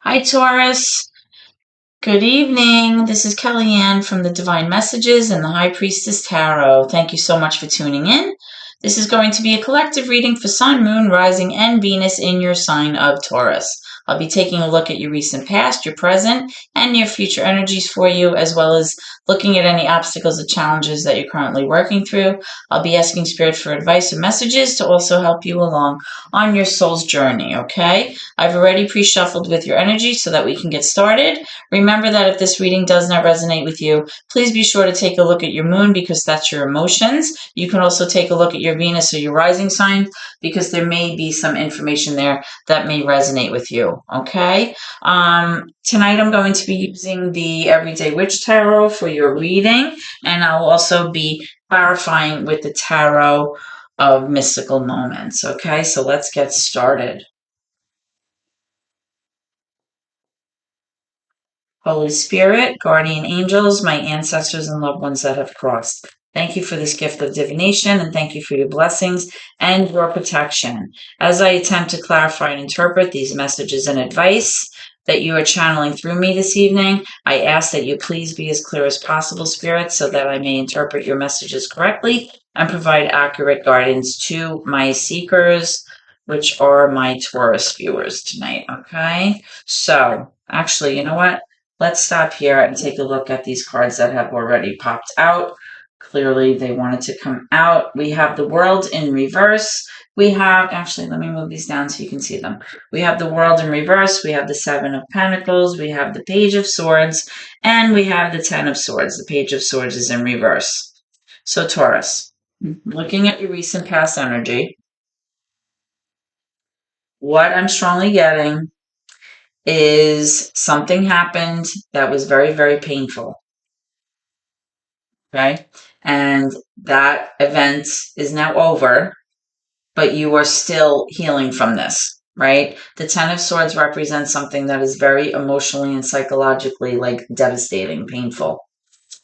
Hi, Taurus. Good evening. This is Kellyanne from the Divine Messages and the High Priestess Tarot. Thank you so much for tuning in. This is going to be a collective reading for Sun, Moon, Rising, and Venus in your sign of Taurus. I'll be taking a look at your recent past, your present, and your future energies for you, as well as looking at any obstacles or challenges that you're currently working through. I'll be asking Spirit for advice and messages to also help you along on your soul's journey, okay? I've already pre-shuffled with your energy so that we can get started. Remember that if this reading does not resonate with you, please be sure to take a look at your moon because that's your emotions. You can also take a look at your Venus or your rising sign because there may be some information there that may resonate with you, okay? Tonight I'm going to be using the Everyday Witch Tarot for your reading, and I'll also be clarifying with the Tarot of Mystical Moments, okay? So let's get started. Holy Spirit, guardian angels, my ancestors and loved ones that have crossed. Thank you for this gift of divination and thank you for your blessings and your protection. As I attempt to clarify and interpret these messages and advice that you are channeling through me this evening, I ask that you please be as clear as possible, Spirit, so that I may interpret your messages correctly and provide accurate guidance to my seekers, which are my Taurus viewers tonight, okay? So, actually, you know what? Let's stop here and take a look at these cards that have already popped out. Clearly, they wanted to come out. We have the World in reverse. We have, actually, let me move these down so you can see them. We have the World in reverse. We have the Seven of Pentacles. We have the Page of Swords. And we have the Ten of Swords. The Page of Swords is in reverse. So, Taurus, looking at your recent past energy, what I'm strongly getting is something happened that was very, very painful. Okay. And that event is now over, but you are still healing from this, right? The Ten of Swords represents something that is very emotionally and psychologically like devastating, painful.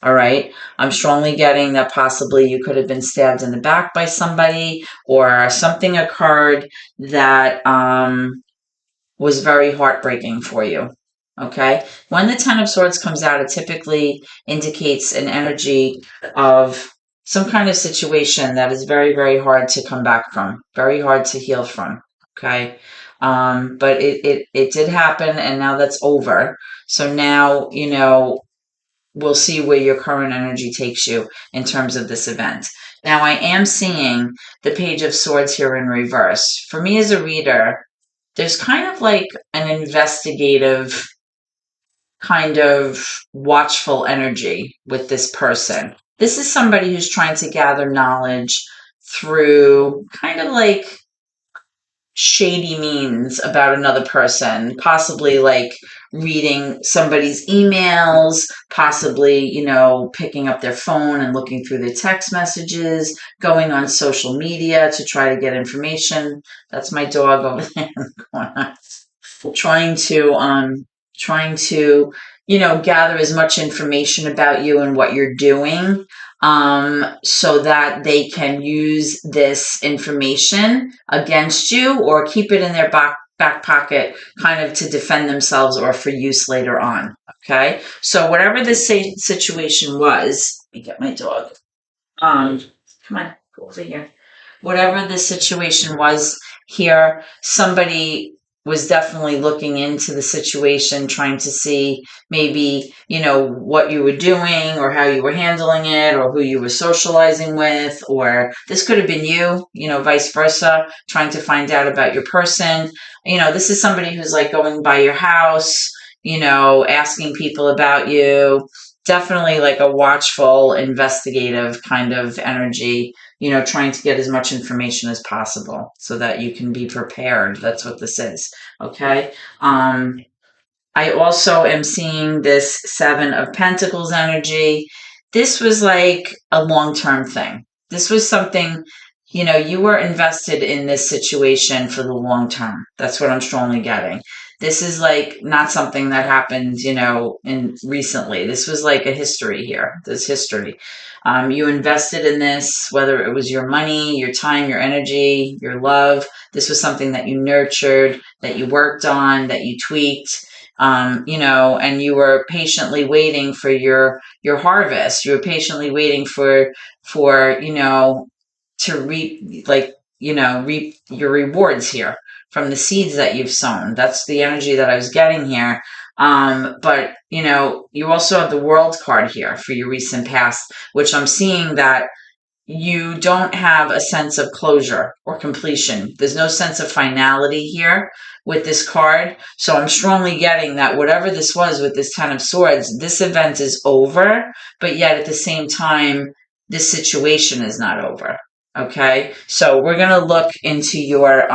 All right. I'm strongly getting that possibly you could have been stabbed in the back by somebody or something occurred that was very heartbreaking for you. Okay. When the Ten of Swords comes out, it typically indicates an energy of some kind of situation that is very, very hard to come back from, very hard to heal from. Okay. But it did happen and now that's over. So now, we'll see where your current energy takes you in terms of this event. Now, I am seeing the Page of Swords here in reverse. For me as a reader, there's kind of like an investigative, kind of watchful energy with this person. This is somebody who's trying to gather knowledge through kind of like shady means about another person, possibly like reading somebody's emails, possibly, picking up their phone and looking through their text messages, going on social media to try to get information. That's my dog over there in the corner. Trying to gather as much information about you and what you're doing, so that they can use this information against you or keep it in their back pocket, kind of to defend themselves or for use later on. Okay, so whatever this situation was, let me get my dog. Come on, go over here. Whatever the situation was here, somebody was definitely looking into the situation, trying to see maybe, what you were doing or how you were handling it or who you were socializing with, or this could have been you, vice versa, trying to find out about your person. This is somebody who's like going by your house, asking people about you. Definitely like a watchful, investigative kind of energy, trying to get as much information as possible so that you can be prepared. That's what this is. Okay. I also am seeing this Seven of Pentacles energy. This was like a long-term thing. This was something, you were invested in this situation for the long term. That's what I'm strongly getting. This is like not something that happened, in recently. This was like a history here. This history. You invested in this, whether it was your money, your time, your energy, your love. This was something that you nurtured, that you worked on, that you tweaked. and you were patiently waiting for your harvest. You were patiently waiting for to reap, like, reap your rewards here from the seeds that you've sown. That's the energy that I was getting here. But you also have the World card here for your recent past, which I'm seeing that you don't have a sense of closure or completion. There's no sense of finality here with this card. So I'm strongly getting that whatever this was with this Ten of Swords, this event is over, but yet at the same time, this situation is not over. Okay. So we're going to look into your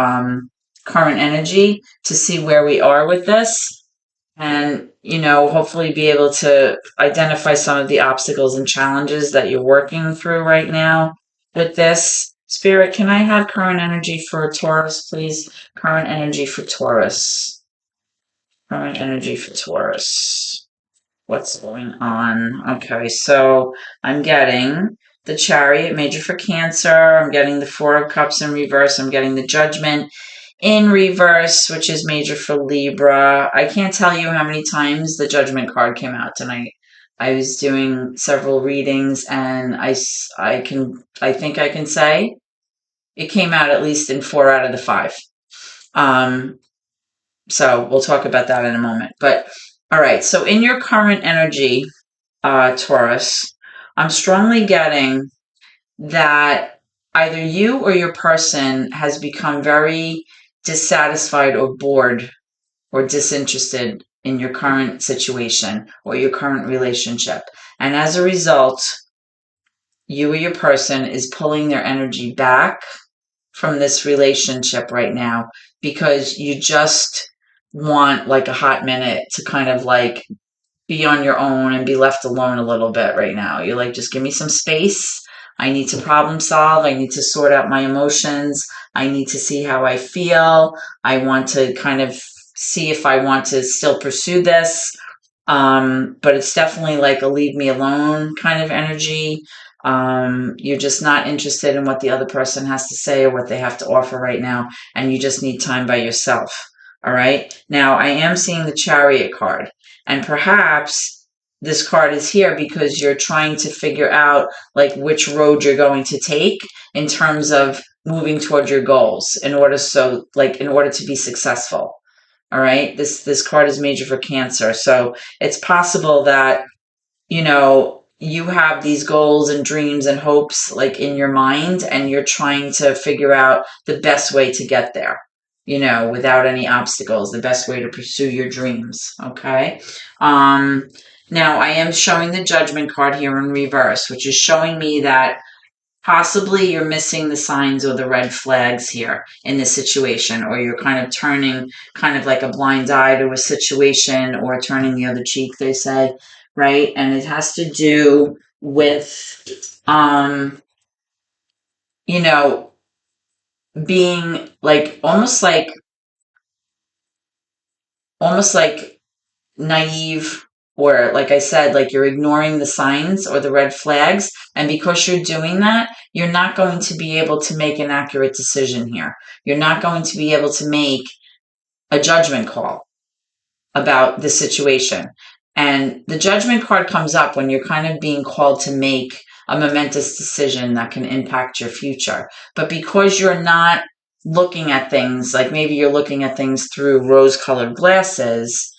current energy to see where we are with this, and hopefully be able to identify some of the obstacles and challenges that you're working through right now with this. Spirit, can I have current energy for Taurus, please? Current energy for Taurus. Current energy for Taurus. What's going on? Okay, so I'm getting the Chariot, major for Cancer. I'm getting the Four of Cups in reverse. I'm getting the Judgment in reverse, which is major for Libra. I can't tell you how many times the Judgment card came out tonight. I was doing several readings, and I think I can say it came out at least in 4 out of the 5. So we'll talk about that in a moment. But all right, so in your current energy, Taurus, I'm strongly getting that either you or your person has become very dissatisfied or bored or disinterested in your current situation or your current relationship. And as a result, you or your person is pulling their energy back from this relationship right now because you just want like a hot minute to kind of like be on your own and be left alone a little bit right now. You're like, just give me some space. I need to problem solve. I need to sort out my emotions. I need to see how I feel. I want to kind of see if I want to still pursue this. But it's definitely like a leave me alone kind of energy. You're just not interested in what the other person has to say or what they have to offer right now, and you just need time by yourself. All right. Now, I am seeing the Chariot card, and perhaps this card is here because you're trying to figure out like which road you're going to take in terms of moving toward your goals in order to be successful. All right. This card is major for Cancer. So it's possible that, you have these goals and dreams and hopes like in your mind, and you're trying to figure out the best way to get there, without any obstacles, the best way to pursue your dreams. Okay. Now I am showing the Judgment card here in reverse, which is showing me that possibly you're missing the signs or the red flags here in this situation, or you're kind of turning kind of like a blind eye to a situation, or turning the other cheek, they say, right? And it has to do with, being like almost like naive, or like I said, like you're ignoring the signs or the red flags. And because you're doing that, you're not going to be able to make an accurate decision here. You're not going to be able to make a judgment call about the situation. And the Judgment card comes up when you're kind of being called to make a momentous decision that can impact your future. But because you're not looking at things, like maybe you're looking at things through rose-colored glasses,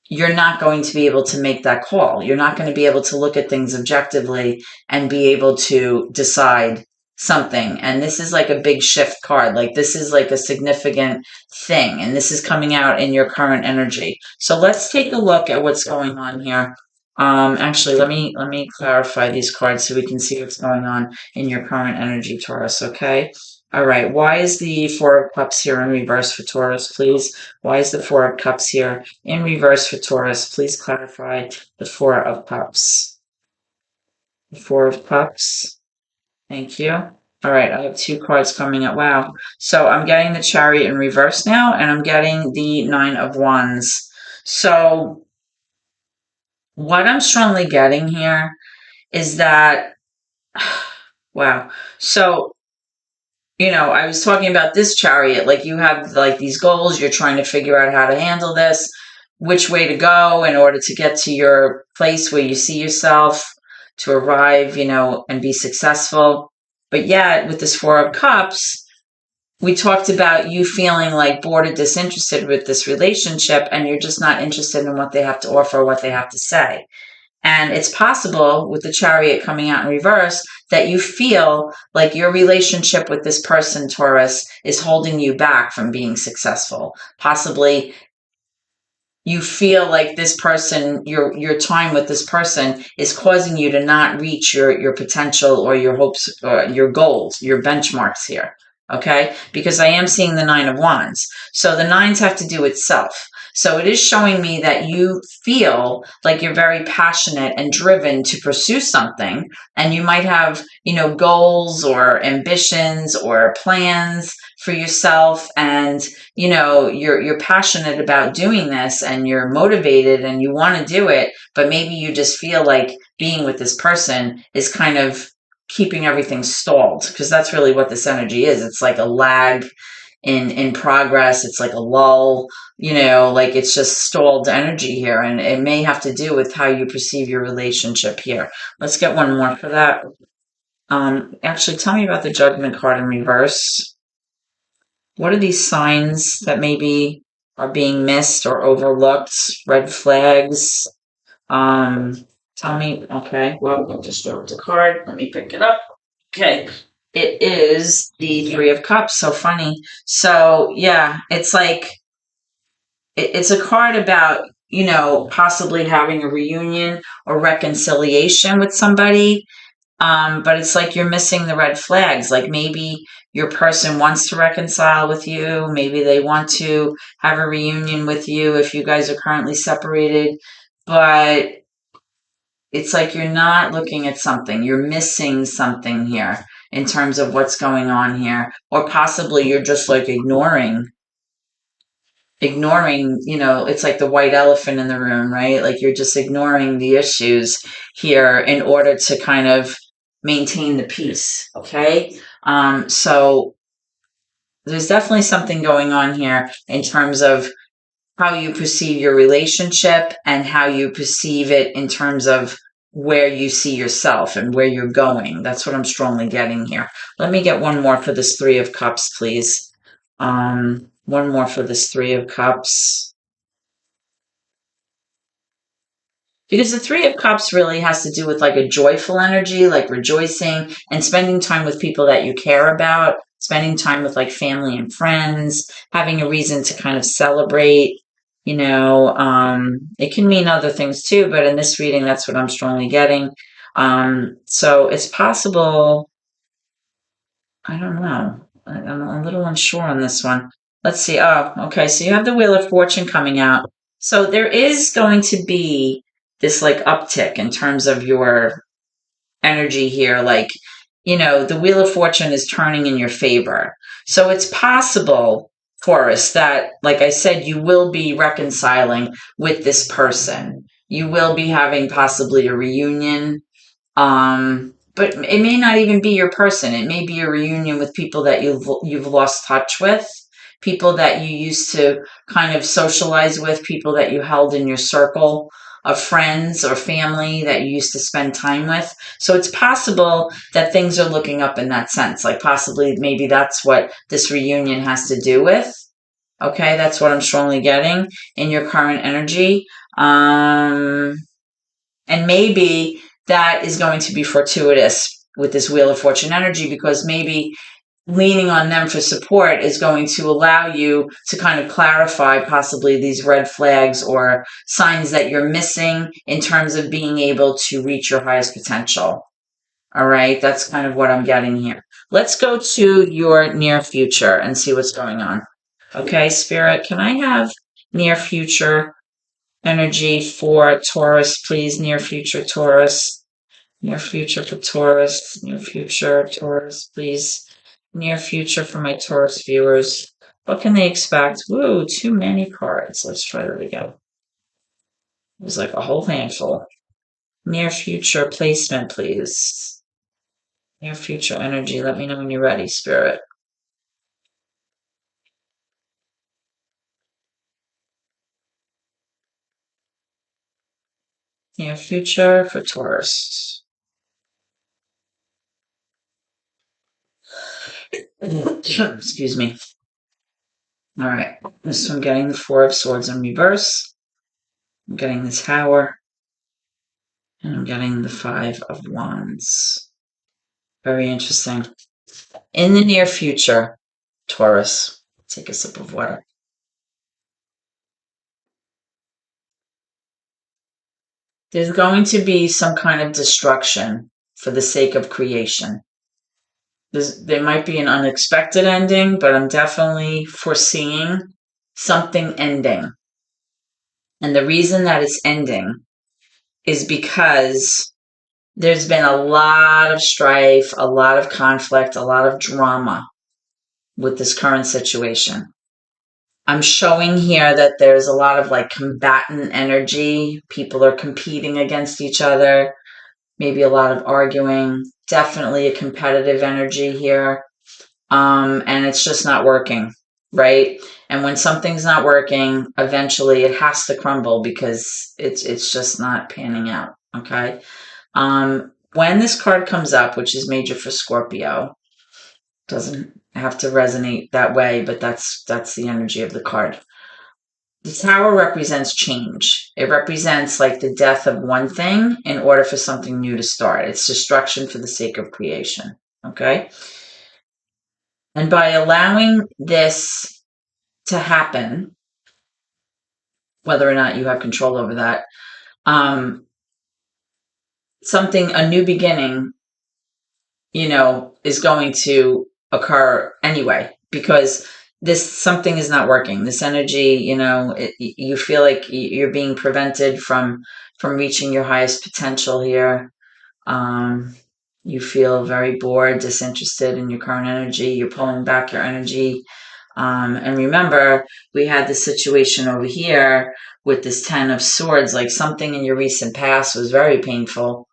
you're not going to be able to make that call. You're not going to be able to look at things objectively and be able to decide something. And this is like a big shift card. Like this is like a significant thing. And this is coming out in your current energy. So let's take a look at what's going on here. Actually, let me clarify these cards so we can see what's going on in your current energy, Taurus. Okay. All right. Why is the Four of Cups here in reverse for Taurus, please? Why is the Four of Cups here in reverse for Taurus? Please clarify the Four of Cups. The Four of Cups. Thank you. All right. I have 2 cards coming up. Wow. So I'm getting the Chariot in reverse now, and I'm getting the Nine of Wands. So what I'm strongly getting here is that, wow. So I was talking about this Chariot, like you have like these goals, you're trying to figure out how to handle this, which way to go in order to get to your place where you see yourself, to arrive, and be successful. But yet, with this Four of Cups, we talked about you feeling like bored or disinterested with this relationship, and you're just not interested in what they have to offer, what they have to say. And it's possible with the Chariot coming out in reverse that you feel like your relationship with this person, Taurus, is holding you back from being successful. Possibly you feel like this person, your time with this person is causing you to not reach your potential or your hopes or your goals, your benchmarks here. Okay, because I am seeing the Nine of Wands. So the nines have to do with self. So it is showing me that you feel like you're very passionate and driven to pursue something, and you might have, goals or ambitions or plans for yourself, and you're passionate about doing this, and you're motivated and you want to do it, but maybe you just feel like being with this person is kind of keeping everything stalled, because that's really what this energy is. It's like a lag in progress. It's like a lull, like it's just stalled energy here, and it may have to do with how you perceive your relationship here. Let's get one more for that. Actually, tell me about the Judgment card in reverse. What are these signs that maybe are being missed or overlooked? Red flags. Um, Tell me. Okay, well, I'll just throw the card. Let me pick it up. Okay, it is the Three of Cups. So funny. So yeah, it's like it's a card about possibly having a reunion or reconciliation with somebody, but it's like you're missing the red flags. Like maybe your person wants to reconcile with you. Maybe they want to have a reunion with you if you guys are currently separated. But it's like you're not looking at something. You're missing something here in terms of what's going on here. Or possibly you're just like ignoring, it's like the white elephant in the room, right? Like you're just ignoring the issues here in order to kind of maintain the peace. Okay. So there's definitely something going on here in terms of how you perceive your relationship and how you perceive it in terms of where you see yourself and where you're going. That's what I'm strongly getting here. Let me get one more for this Three of Cups, please. One more for this Three of Cups. Because the Three of Cups really has to do with like a joyful energy, like rejoicing and spending time with people that you care about, spending time with like family and friends, having a reason to kind of celebrate. It can mean other things too, but in this reading, that's what I'm strongly getting. So it's possible. I don't know. I'm a little unsure on this one. Let's see. Oh, okay. So you have the Wheel of Fortune coming out. So there is going to be this like uptick in terms of your energy here. Like, the Wheel of Fortune is turning in your favor. So it's possible, Taurus, that, like I said, you will be reconciling with this person. You will be having possibly a reunion, but it may not even be your person. It may be a reunion with people that you've lost touch with, people that you used to kind of socialize with, people that you held in your circle of friends or family that you used to spend time with. So it's possible that things are looking up in that sense. Like possibly maybe that's what this reunion has to do with. Okay, that's what I'm strongly getting in your current energy. And maybe that is going to be fortuitous with this Wheel of Fortune energy, because maybe leaning on them for support is going to allow you to kind of clarify possibly these red flags or signs that you're missing in terms of being able to reach your highest potential. All right, that's kind of what I'm getting here. Let's go to your near future and see what's going on. Okay, Spirit, can I have near future energy for Taurus, please? Near future Taurus. Near future for Taurus. Near future Taurus, please. Near future for my Taurus viewers. What can they expect? Woo, too many cards. Let's try that again. It was like a whole handful. Near future placement, please. Near future energy. Let me know when you're ready, Spirit. Near future for Taurus. Excuse me. All right. So I'm getting the Four of Swords in reverse. I'm getting the Tower. And I'm getting the Five of Wands. Very interesting. In the near future, Taurus. Take a sip of water. There's going to be some kind of destruction for the sake of creation. There might be an unexpected ending, but I'm definitely foreseeing something ending. And the reason that it's ending is because there's been a lot of strife, a lot of conflict, a lot of drama with this current situation. I'm showing here that there's a lot of like combatant energy. People are competing against each other, maybe a lot of arguing, definitely a competitive energy here. And it's just not working, right? And when something's not working, eventually it has to crumble because it's just not panning out, okay? When this card comes up, which is major for Scorpio, doesn't have to resonate that way, but that's the energy of the card. The Tower represents change. It represents like the death of one thing in order for something new to start. It's destruction for the sake of creation, okay? And by allowing this to happen, whether or not you have control over that, a new beginning, is going to occur anyway, because something is not working. This energy, you feel like you're being prevented from reaching your highest potential here. You feel very bored, disinterested in your current energy. You're pulling back your energy. And remember, we had this situation over here with this Ten of Swords, like something in your recent past was very painful,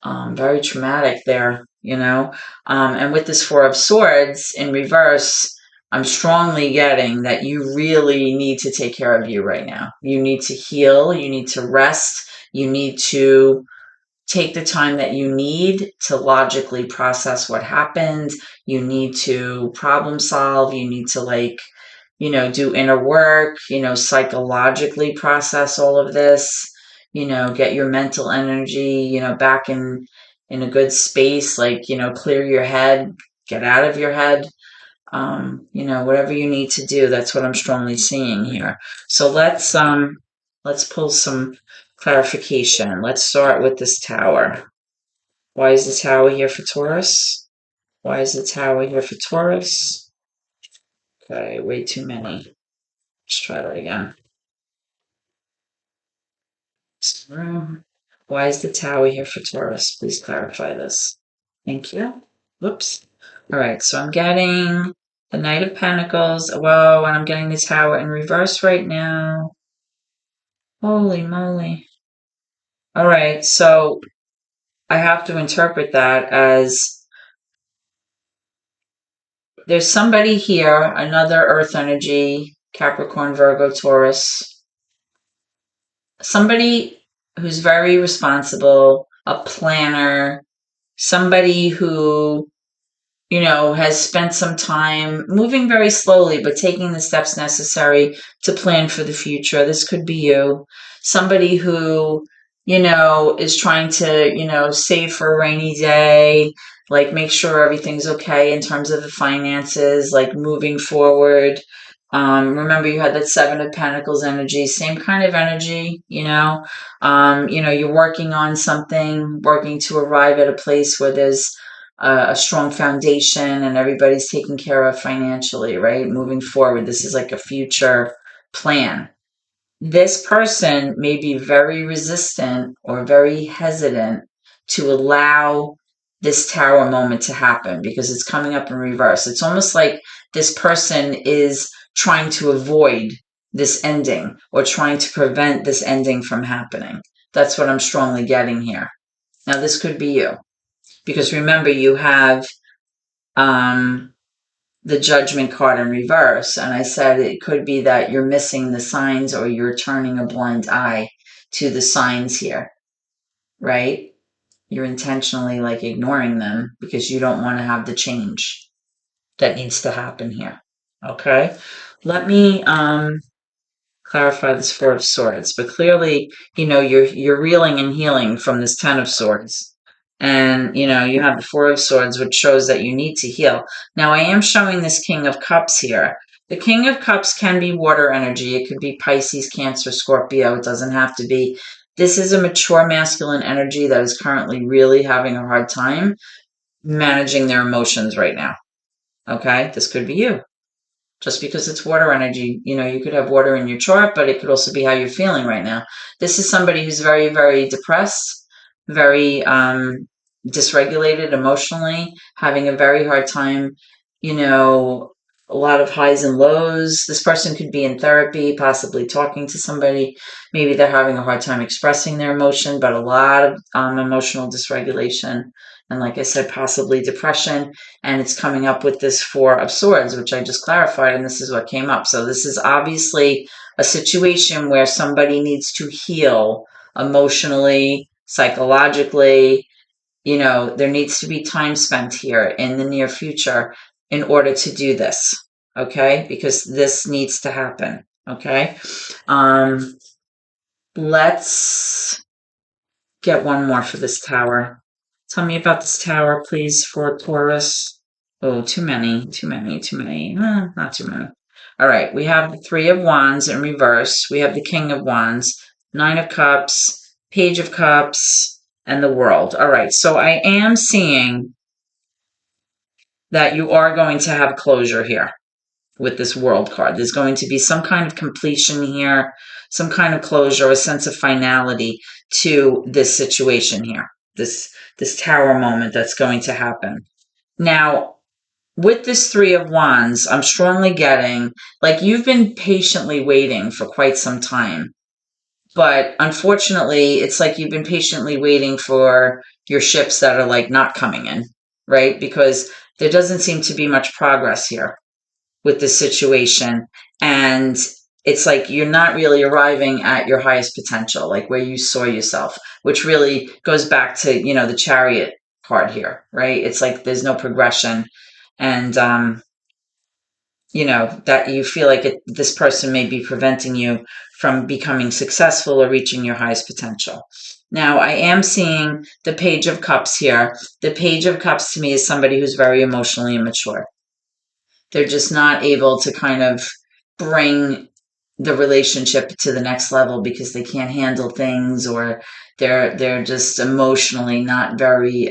very traumatic there, and with this Four of Swords in reverse, I'm strongly getting that you really need to take care of you right now. You need to heal. You need to rest. You need to take the time that you need to logically process what happened. You need to problem solve. You need to do inner work, psychologically process all of this, get your mental energy, back in a good space, clear your head, get out of your head. Whatever you need to do, that's what I'm strongly seeing here. So let's pull some clarification. Let's start with this Tower. Why is the Tower here for Taurus? Why is the Tower here for Taurus? Okay, way too many. Let's try that again. Why is the Tower here for Taurus? Please clarify this. Thank you. Whoops. All right, so I'm getting the Knight of Pentacles. Whoa, and I'm getting the Tower in reverse right now. Holy moly. All right, so I have to interpret that as there's somebody here, another Earth energy, Capricorn, Virgo, Taurus, somebody who's very responsible, a planner, somebody who has spent some time moving very slowly, but taking the steps necessary to plan for the future. This could be you. Somebody who, is trying to, save for a rainy day, like make sure everything's okay in terms of the finances, like moving forward. Remember you had that Seven of Pentacles energy, same kind of energy, you're working on something, working to arrive at a place where there's a strong foundation and everybody's taken care of financially, right? Moving forward, this is like a future plan. This person may be very resistant or very hesitant to allow this Tower moment to happen because it's coming up in reverse. It's almost like this person is trying to avoid this ending or trying to prevent this ending from happening. That's what I'm strongly getting here. Now, this could be you. Because remember, you have the Judgment card in reverse. And I said it could be that you're missing the signs or you're turning a blind eye to the signs here. right? You're intentionally like ignoring them because you don't want to have the change that needs to happen here. Okay? Let me clarify this Four of Swords, but clearly, you're reeling and healing from this Ten of Swords. And, you have the Four of Swords, which shows that you need to heal. Now, I am showing this King of Cups here. The King of Cups can be water energy. It could be Pisces, Cancer, Scorpio. It doesn't have to be. This is a mature masculine energy that is currently really having a hard time managing their emotions right now. Okay? This could be you. Just because it's water energy, you could have water in your chart, but it could also be how you're feeling right now. This is somebody who's very, very depressed, very dysregulated emotionally, having a very hard time, a lot of highs and lows. This person could be in therapy, possibly talking to somebody. Maybe they're having a hard time expressing their emotion, but a lot of emotional dysregulation. And like I said, possibly depression. And it's coming up with this Four of Swords, which I just clarified, and this is what came up. So this is obviously a situation where somebody needs to heal emotionally, psychologically. There needs to be time spent here in the near future in order to do this, okay? Because this needs to happen, okay? Let's get one more for this tower. Tell me about this tower, please, for Taurus. Oh, too many, too many, too many. Not too many. All right, we have the Three of Wands in reverse. We have the King of Wands, Nine of Cups, Page of Cups, and the World. All right, so I am seeing that you are going to have closure here with this World card. There's going to be some kind of completion here, some kind of closure, a sense of finality to this situation here, this tower moment that's going to happen. Now, with this Three of Wands, I'm strongly getting, like, you've been patiently waiting for quite some time. But unfortunately, it's like you've been patiently waiting for your ships that are like not coming in, right? Because there doesn't seem to be much progress here with this situation. And it's like you're not really arriving at your highest potential, like where you saw yourself, which really goes back to, the Chariot card here, right? It's like there's no progression. And, that you feel like this person may be preventing you from becoming successful or reaching your highest potential. Now, I am seeing the Page of Cups here. The Page of Cups to me is somebody who's very emotionally immature. They're just not able to kind of bring the relationship to the next level because they can't handle things, or they're just emotionally not very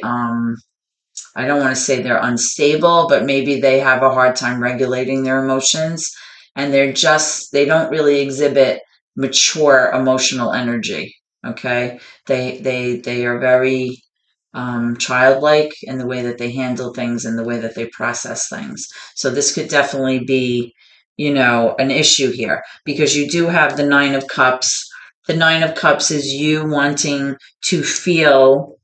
I don't want to say they're unstable, but maybe they have a hard time regulating their emotions, and they don't really exhibit mature emotional energy. Okay. They are very childlike in the way that they handle things and the way that they process things. So this could definitely be, an issue here, because you do have the Nine of Cups. The Nine of Cups is you wanting to feel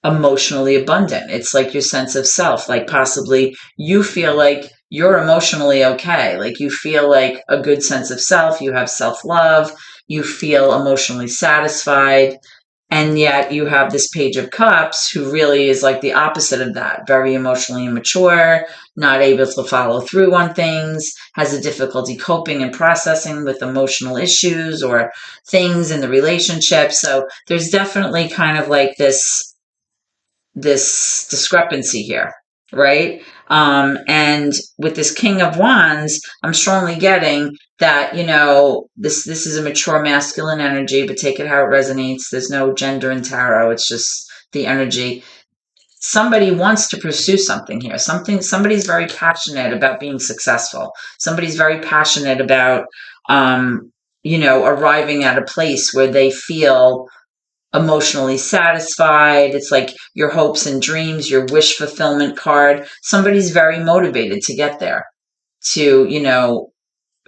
emotionally abundant. It's like your sense of self, like possibly you feel like you're emotionally okay. Like you feel like a good sense of self. You have self-love. You feel emotionally satisfied. And yet you have this Page of Cups who really is like the opposite of that, very emotionally immature, not able to follow through on things, has a difficulty coping and processing with emotional issues or things in the relationship. So there's definitely kind of like this discrepancy here, right? And with this King of Wands, I'm strongly getting that, this is a mature masculine energy, but take it how it resonates. There's no gender in tarot. It's just the energy. Somebody wants to pursue something here. Somebody's very passionate about being successful. Somebody's very passionate about, arriving at a place where they feel emotionally satisfied. It's like your hopes and dreams, your wish fulfillment card. Somebody's very motivated to get there, to,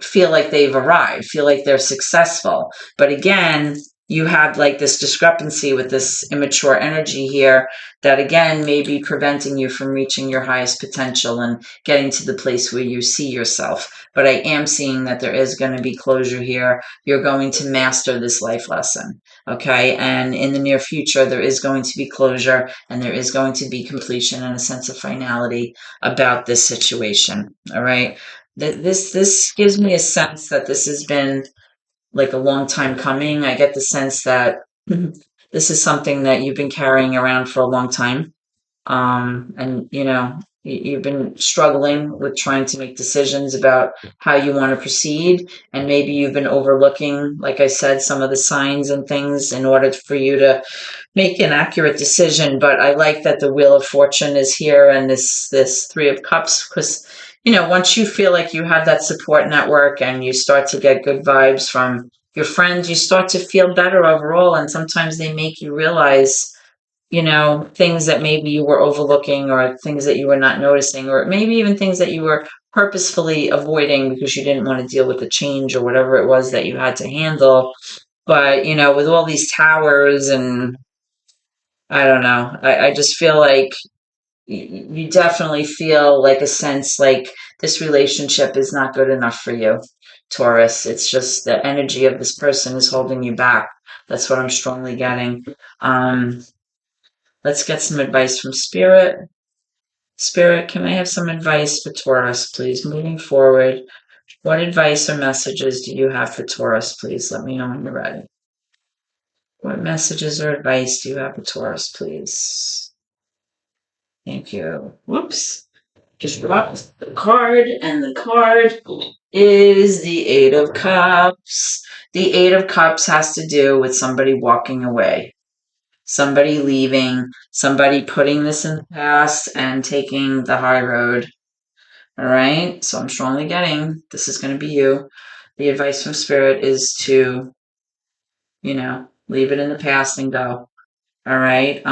feel like they've arrived, feel like they're successful. But again, you have like this discrepancy with this immature energy here that again may be preventing you from reaching your highest potential and getting to the place where you see yourself. But I am seeing that there is going to be closure here. You're going to master this life lesson. Okay. And in the near future, there is going to be closure and there is going to be completion and a sense of finality about this situation. All right. This gives me a sense that this has been like a long time coming. I get the sense that this is something that you've been carrying around for a long time. And you've been struggling with trying to make decisions about how you want to proceed. And maybe you've been overlooking, like I said, some of the signs and things in order for you to make an accurate decision. But I like that the Wheel of Fortune is here and this Three of Cups, because once you feel like you have that support network and you start to get good vibes from your friends, you start to feel better overall. And sometimes they make you realize, things that maybe you were overlooking or things that you were not noticing, or maybe even things that you were purposefully avoiding because you didn't want to deal with the change or whatever it was that you had to handle. But, with all these towers and I don't know, I just feel like you definitely feel like a sense like this relationship is not good enough for you, Taurus. It's just the energy of this person is holding you back. That's what I'm strongly getting. Um, let's get some advice from Spirit. Spirit, can I have some advice for Taurus, please? Moving forward, what advice or messages do you have for Taurus, please? Let me know when you're ready. What messages or advice do you have for Taurus, please? Thank you. Whoops. Just dropped the card, and the card is the Eight of Cups. The Eight of Cups has to do with somebody walking away, somebody leaving, somebody putting this in the past and taking the high road. All right. So I'm strongly getting this is going to be you. The advice from Spirit is to, leave it in the past and go. All right.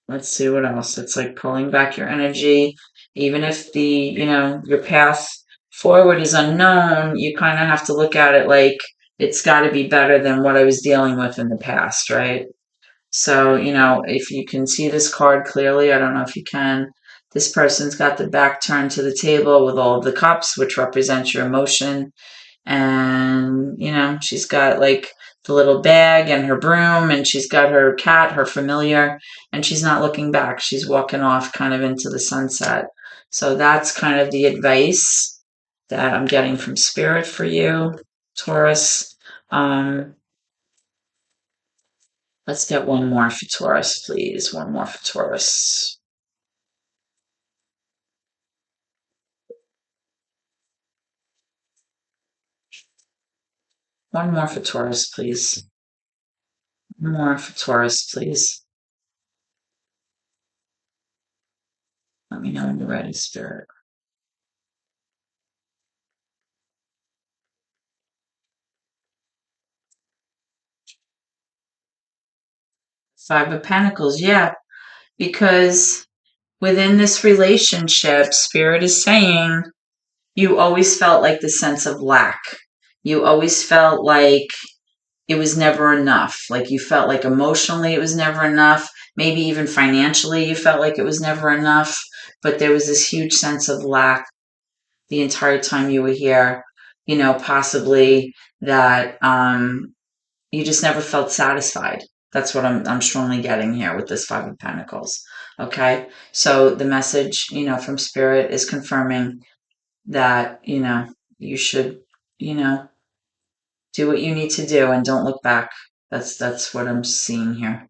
Let's see what else. It's like pulling back your energy. Even if your path forward is unknown, you kind of have to look at it like it's got to be better than what I was dealing with in the past, right? So, if you can see this card clearly, I don't know if you can. This person's got the back turned to the table with all of the cups, which represents your emotion, and she's got like the little bag and her broom, and she's got her cat, her familiar, and she's not looking back. She's walking off kind of into the sunset. So that's kind of the advice that I'm getting from Spirit for you, Taurus. Let's get one more for Taurus, please. One more for Taurus. One more for Taurus, please. One more for Taurus, please. Let me know when you're ready, Spirit. Five of Pentacles, yeah, because within this relationship, Spirit is saying you always felt like the sense of lack. You always felt like it was never enough. Like you felt like emotionally it was never enough. Maybe even financially you felt like it was never enough. But there was this huge sense of lack the entire time you were here. Possibly that you just never felt satisfied. That's what I'm strongly getting here with this Five of Pentacles. Okay. So the message, from Spirit is confirming that, you should, do what you need to do and don't look back. That's what I'm seeing here.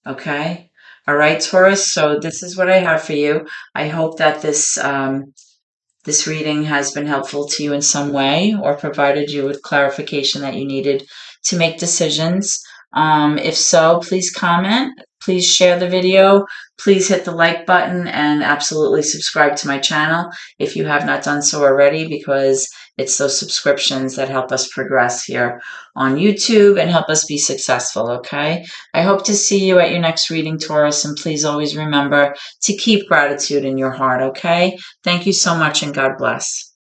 Okay. All right, Taurus. So this is what I have for you. I hope that this reading has been helpful to you in some way or provided you with clarification that you needed to make decisions. If so, please comment, please share the video, please hit the like button, and absolutely subscribe to my channel if you have not done so already, because it's those subscriptions that help us progress here on YouTube and help us be successful, okay? I hope to see you at your next reading, Taurus, and please always remember to keep gratitude in your heart, okay? Thank you so much, and God bless.